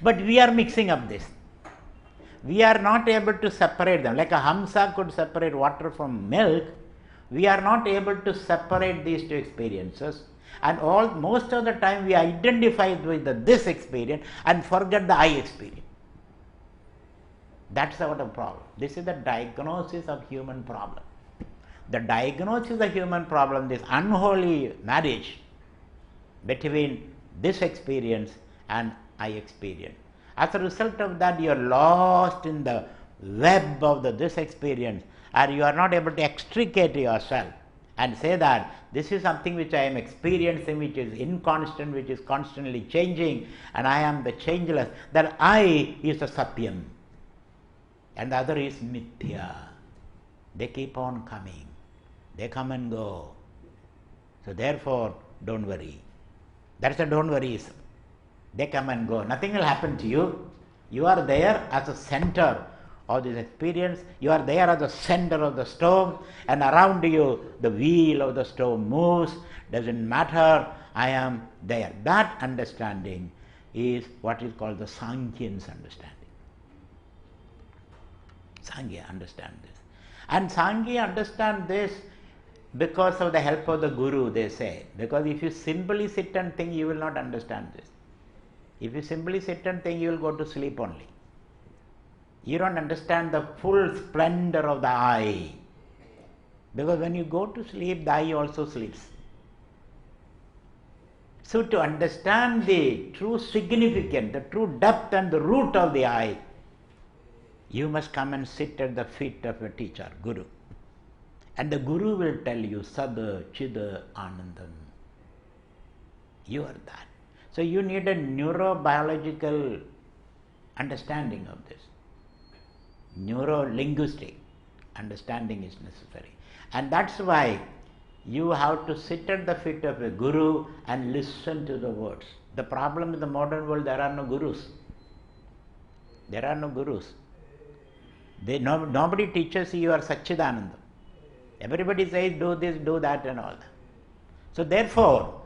But we are mixing up this. We are not able to separate them. Like a Hamsa could separate water from milk, we are not able to separate these two experiences. And most of the time we identify with this experience and forget the I experience. That's our problem. This is the diagnosis of human problem. The diagnosis of human problem, this unholy marriage between this experience and I experience. As a result of that, you are lost in the web of this experience, and you are not able to extricate yourself and say that this is something which I am experiencing, which is inconstant, which is constantly changing, and I am the changeless. That I is the Satyam, and the other is Mithya. They keep on coming. They come and go. So therefore, don't worry. That's a don't worryism. They come and go. Nothing will happen to you. You are there as a center of this experience. You are there as the center of the storm, and around you the wheel of the storm moves. Doesn't matter. I am there. That understanding is what is called the Sankhyan's understanding. Sankhya understand this. And Sankhya understand this because of the help of the Guru, they say. Because if you simply sit and think, you will not understand this. If you simply sit and think, you will go to sleep only. You don't understand the full splendor of the I. Because when you go to sleep, the I also sleeps. So to understand the true significance, the true depth and the root of the I, you must come and sit at the feet of a teacher, Guru. And the Guru will tell you, Sada, Chida, Anandam. You are that. So you need a neurobiological understanding of this. Neuro-linguistic understanding is necessary. And that's why you have to sit at the feet of a Guru and listen to the words. The problem in the modern world, there are no Gurus. There are no Gurus. Nobody teaches you are Satchidananda. Everybody says, do this, do that and all that. So therefore,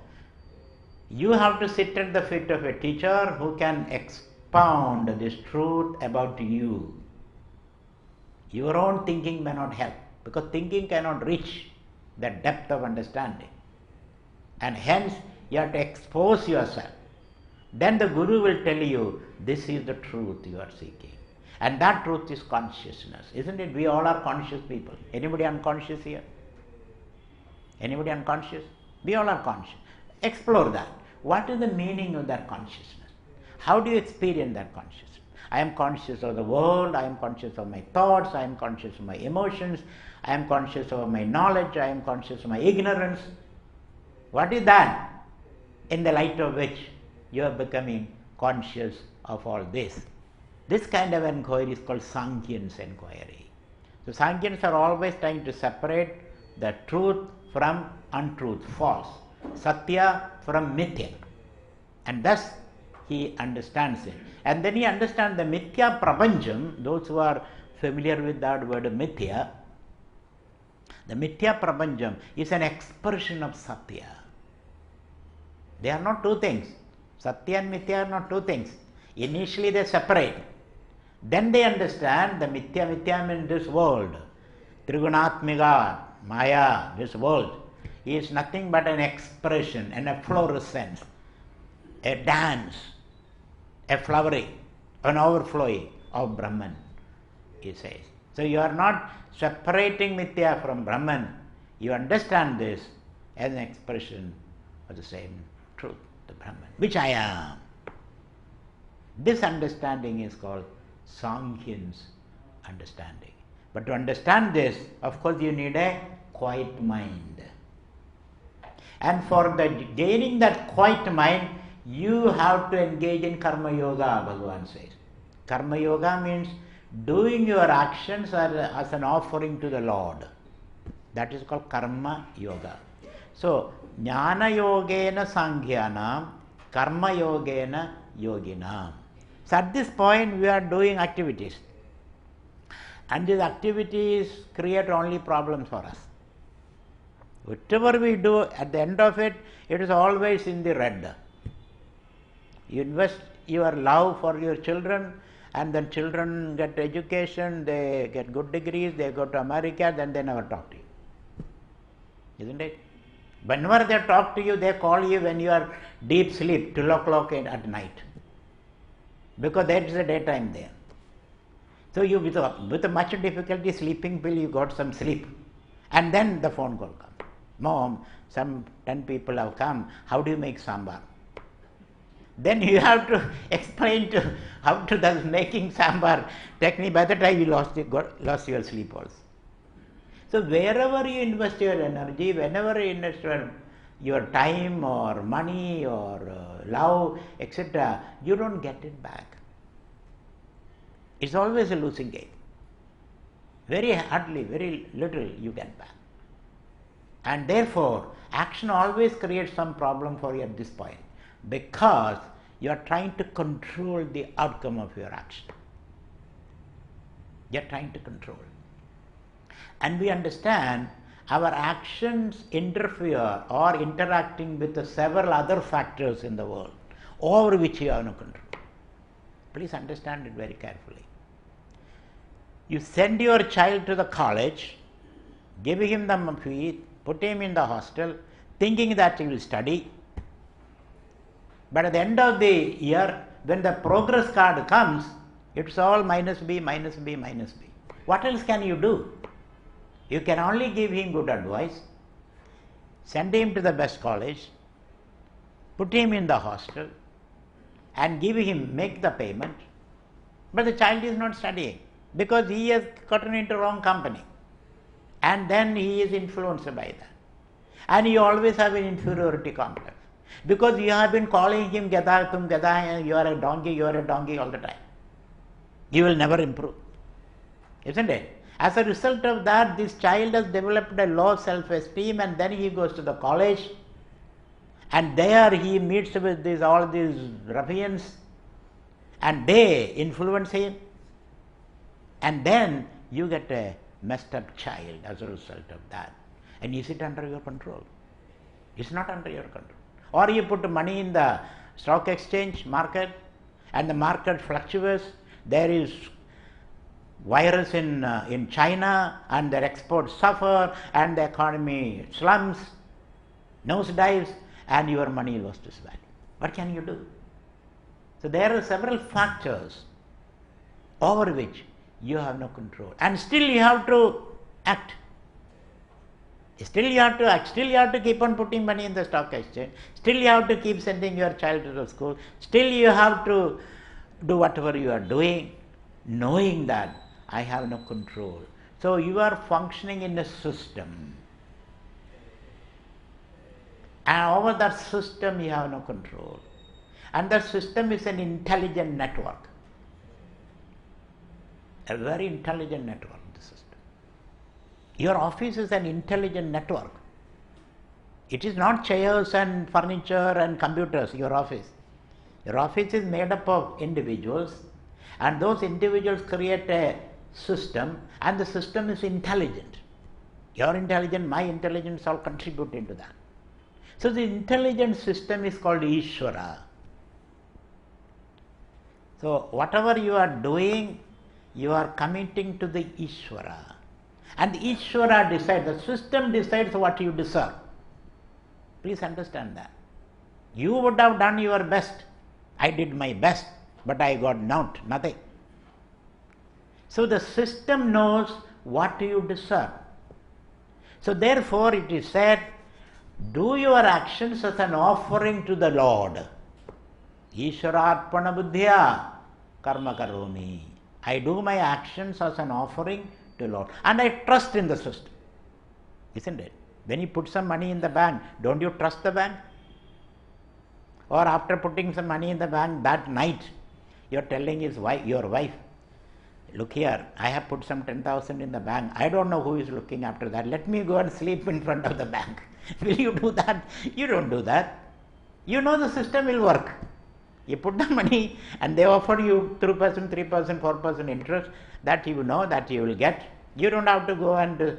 you have to sit at the feet of a teacher who can expound this truth about you. Your own thinking may not help, because thinking cannot reach the depth of understanding. And hence, you have to expose yourself. Then the Guru will tell you, this is the truth you are seeking. And that truth is consciousness. Isn't it? We all are conscious people. Anybody unconscious here? Anybody unconscious? We all are conscious. Explore that. What is the meaning of that consciousness? How do you experience that consciousness? I am conscious of the world, I am conscious of my thoughts, I am conscious of my emotions, I am conscious of my knowledge, I am conscious of my ignorance. What is that? In the light of which you are becoming conscious of all this. This kind of inquiry is called Sankhyan's inquiry. So Sankhyans are always trying to separate the truth from untruth, false, Satya from Mithya. And thus he understands it. And then he understands the Mithya Prapancham. Those who are familiar with that word Mithya, the Mithya Prapancham is an expression of Satya. They are not two things. Satya and Mithya are not two things. Initially they separate. Then they understand the Mithya means this world. Trigunatmika, Maya, this world is nothing but an expression and a fluorescence, a dance, a flowering, an overflowing of Brahman, he says. So you are not separating Mithya from Brahman. You understand this as an expression of the same truth, the Brahman, which I am. This understanding is called Sankhyan's understanding. But to understand this, of course, you need a quiet mind. And for gaining that quiet mind, you have to engage in Karma Yoga, Bhagavan says. Karma Yoga means doing your actions as an offering to the Lord. That is called Karma Yoga. So, Jnana Yogena Sankhyanam, Karma Yogena Yoginam. So at this point we are doing activities, and these activities create only problems for us. Whatever we do, at the end of it, it is always in the red. You invest your love for your children, and then children get education, they get good degrees, they go to America, then they never talk to you. Isn't it? Whenever they talk to you, they call you when you are deep sleep, 12 o'clock at night. Because that is the daytime there. So you, with much difficulty, sleeping pill, you got some sleep. And then the phone call comes. Mom, some 10 people have come. How do you make sambar? Then you have to explain to how to the making sambar technique. By the time you lost your sleep also. So wherever you invest your energy, whenever you invest your time or money or love, etc., you don't get it back. It's always a losing game. Very hardly, very little you get back. And therefore, action always creates some problem for you at this point, because you are trying to control the outcome of your action. You are trying to control. And we understand our actions interfere or interacting with the several other factors in the world over which you have no control. Please understand it very carefully. You send your child to the college, give him the fee, put him in the hostel, thinking that he will study. But at the end of the year, when the progress card comes, it's all minus B, minus B, minus B. What else can you do? You can only give him good advice, send him to the best college, put him in the hostel, and make the payment. But the child is not studying because he has gotten into wrong company. And then he is influenced by that. And you always have an inferiority complex. Because you have been calling him Gada, Tum Gada, and you are a donkey all the time. You will never improve. Isn't it? As a result of that, this child has developed a low self-esteem, and then he goes to the college, and there he meets with all these ruffians, and they influence him, and then you get a messed up child as a result of that. And is it under your control? It's not under your control. Or you put money in the stock exchange market, and the market fluctuates. There is virus in China, and their exports suffer, and the economy slumps, nosedives, and your money lost its value. What can you do? So there are several factors over which you have no control, and still you have to act. Still you have to act. Still you have to keep on putting money in the stock exchange. Still you have to keep sending your child to the school. Still you have to do whatever you are doing, knowing that I have no control. So you are functioning in a system, and over that system you have no control. And that system is an intelligent network, a very intelligent network, the system. Your office is an intelligent network. It is not chairs and furniture and computers, your office. Your office is made up of individuals, and those individuals create a system, and the system is intelligent. Your intelligence, my intelligence all contribute into that. So the intelligent system is called Ishvara. So whatever you are doing, you are committing to the Ishvara. And the Ishvara decides, the system decides what you deserve. Please understand that. You would have done your best. I did my best, but I got nothing. So the system knows what you deserve. So therefore it is said, do your actions as an offering to the Lord. Ishvararpana buddhya karma karomi. I do my actions as an offering to Lord. And I trust in the system. Isn't it? When you put some money in the bank, don't you trust the bank? Or after putting some money in the bank, that night, you are telling your wife, look here, I have put some 10,000 in the bank. I don't know who is looking after that. Let me go and sleep in front of the bank. Will you do that? You don't do that. You know the system will work. You put the money and they offer you 2%, 3%, 4% interest. That you know that you will get. You don't have to go and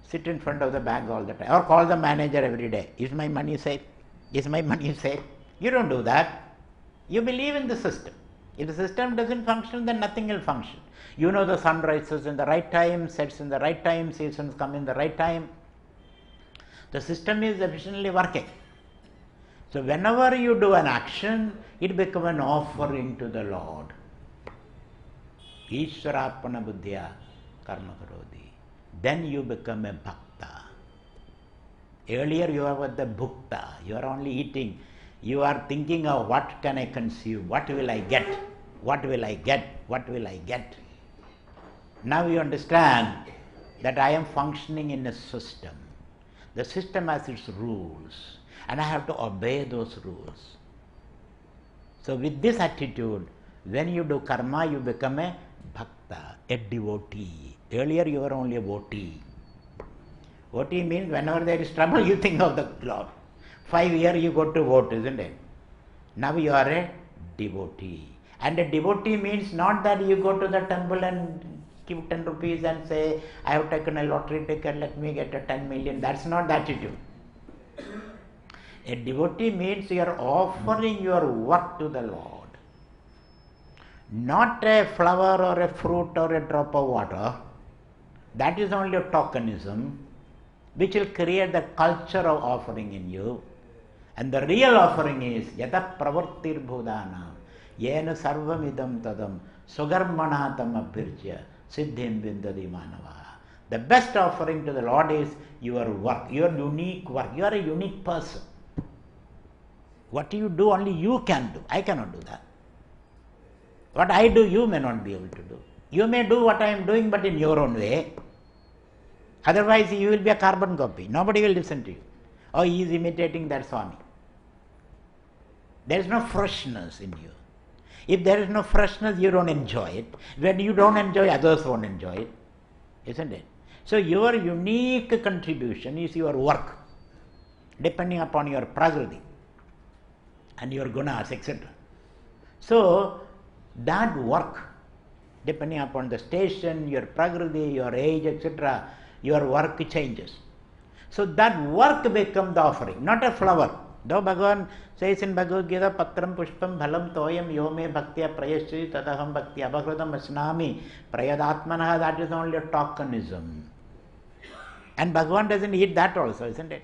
sit in front of the bank all the time or call the manager every day. Is my money safe? Is my money safe? You don't do that. You believe in the system. If the system doesn't function, then nothing will function. You know the sun rises in the right time, sets in the right time, seasons come in the right time. The system is efficiently working. So whenever you do an action, it becomes an offering to the Lord. Ishwarapana buddhya karma karodi. Then you become a bhakta. Earlier you were the bhukta. You are only eating. You are thinking of what can I consume, what will I get, what will I get, what will I get. Now you understand that I am functioning in a system. The system has its rules and I have to obey those rules. So with this attitude, when you do karma, you become a bhakta, a devotee. Earlier you were only a votee. Votee means whenever there is trouble, you think of the Lord. 5 years you go to vote, isn't it? Now you are a devotee. And a devotee means not that you go to the temple and give 10 rupees and say, I have taken a lottery ticket, let me get a 10 million. That's not the attitude. A devotee means you are offering your work to the Lord. Not a flower or a fruit or a drop of water. That is only a tokenism, which will create the culture of offering in you. And the real offering is yata pravartir bhudana yena sarvam idam tadam sugarmanatam abhirjya siddhim vindadi manava. The best offering to the Lord is your work, your unique work. You are a unique person. What you do, only you can do. I cannot do that. What I do, you may not be able to do. You may do what I am doing, but in your own way. Otherwise, you will be a carbon copy. Nobody will listen to you. Oh, he is imitating that Swami. There is no freshness in you. If there is no freshness, you don't enjoy it. When you don't enjoy, others won't enjoy it. Isn't it? So your unique contribution is your work, depending upon your prakriti and your gunas, etc. So that work, depending upon the station, your prakriti, your age, etc., your work changes. So that work becomes the offering, not a flower. Though Bhagavan says in Bhagavad Gita, Patram Pushpam Bhalam Toyam Yome Bhaktya Prayashri Tadaham Bhakti Abhakritam Asnami Prayadatmanaha, that is only a tokenism. And Bhagavan doesn't eat that also, isn't it?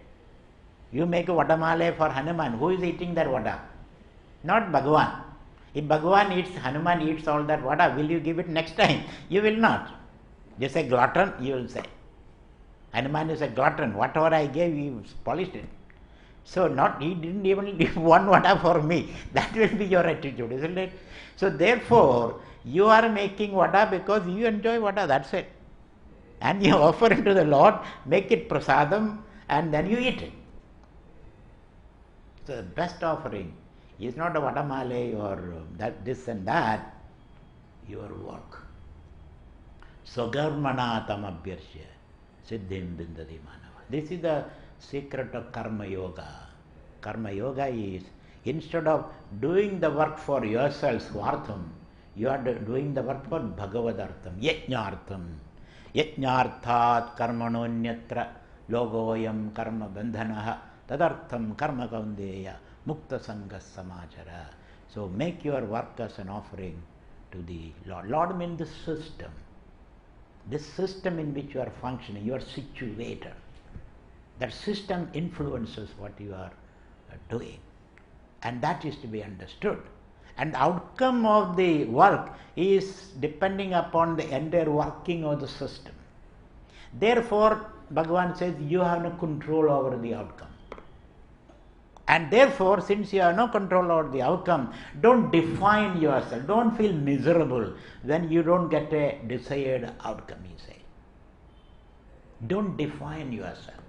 You make a vadamale for Hanuman. Who is eating that vada? Not Bhagavan. If Bhagavan eats, Hanuman eats all that vada, will you give it next time? You will not. Just a glutton, you will say. Hanuman is a glutton. Whatever I gave, he polished it. So he didn't even leave one vada for me. That will be your attitude, isn't it? So therefore, you are making vada because you enjoy vada, that's it. And you offer it to the Lord, make it prasadam, and then you eat it. So the best offering is not a vadamale or that, this and that, your work. Sagarmana tamabhyarshya siddhim bindadi manava. This is the secret of karma yoga. Karma yoga is, instead of doing the work for yourself, swartham, you are doing the work for bhagavadartham, yajnartham. Yajnarthat karmanonyatra logoyam karma bandhanaha tadartham karma kaundeya mukta sangha samachara. So make your work as an offering to the Lord. Lord means the system. This system in which you are functioning, you are situated. That system influences what you are doing. And that is to be understood. And the outcome of the work is depending upon the entire working of the system. Therefore, Bhagavan says you have no control over the outcome. And therefore, since you have no control over the outcome, don't define yourself. Don't feel miserable when you don't get a desired outcome, he says. Don't define yourself.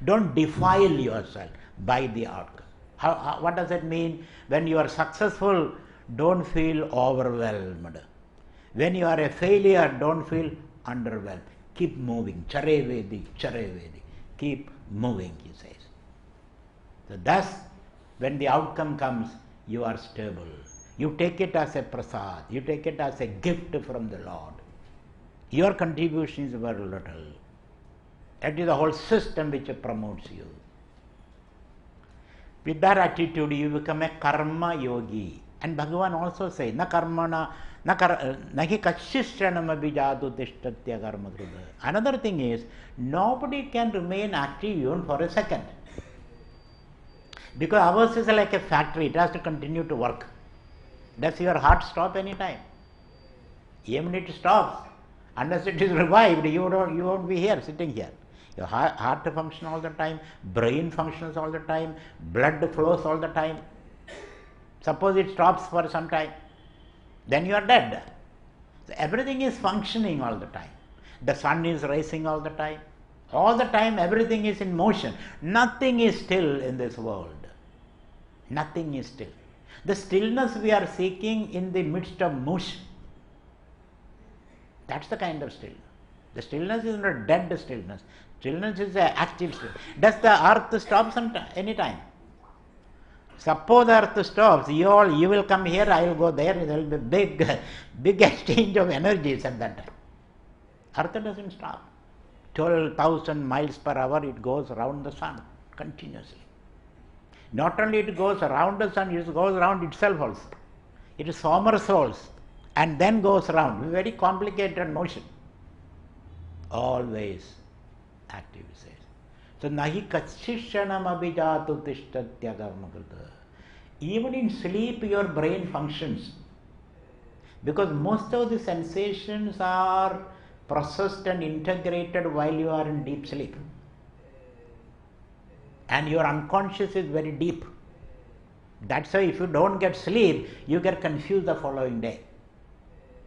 Don't defile yourself by the outcome. What does it mean? When you are successful, don't feel overwhelmed. When you are a failure, don't feel underwhelmed. Keep moving. Chare Vedi, Chare Vedi. Keep moving, he says. So thus, when the outcome comes, you are stable. You take it as a prasad. You take it as a gift from the Lord. Your contribution is very little. That is the whole system which promotes you. With that attitude, you become a karma yogi. And Bhagavan also says, na karmana, nahi kachishranam abhijatu tishtatya karma kruta. Another thing is, nobody can remain active even for a second. Because ours is like a factory, it has to continue to work. Does your heart stop any time? Even it stops. Unless it is revived, you won't be here, sitting here. Your heart functions all the time, brain functions all the time, blood flows all the time. Suppose it stops for some time, then you are dead. So everything is functioning all the time. The sun is rising all the time. All the time everything is in motion. Nothing is still in this world. Nothing is still. The stillness we are seeking in the midst of motion. That's the kind of stillness. The stillness is not dead stillness. Stillness is an active stillness. Does the earth stop any time? Suppose the earth stops, you will come here, I will go there, there will be big exchange of energies at that time. Earth doesn't stop. 12,000 miles per hour it goes around the sun continuously. Not only it goes around the sun, it goes around itself also. It somersaults and then goes around. Very complicated motion. Always active, he says. So, nahi kachishanam abhijatu tishtatya karma krita. Even in sleep your brain functions. Because most of the sensations are processed and integrated while you are in deep sleep. And your unconscious is very deep. That's why if you don't get sleep, you get confused the following day.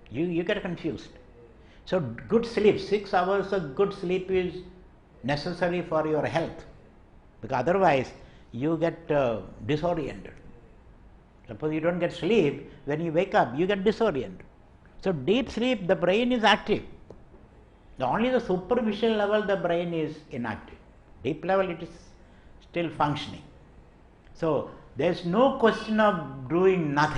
You get confused. So good sleep, 6 hours of good sleep is necessary for your health. Because otherwise you get disoriented. Suppose you don't get sleep, when you wake up, you get disoriented. So deep sleep, the brain is active. Only the superficial level, the brain is inactive. Deep level, it is still functioning. So there is no question of doing nothing.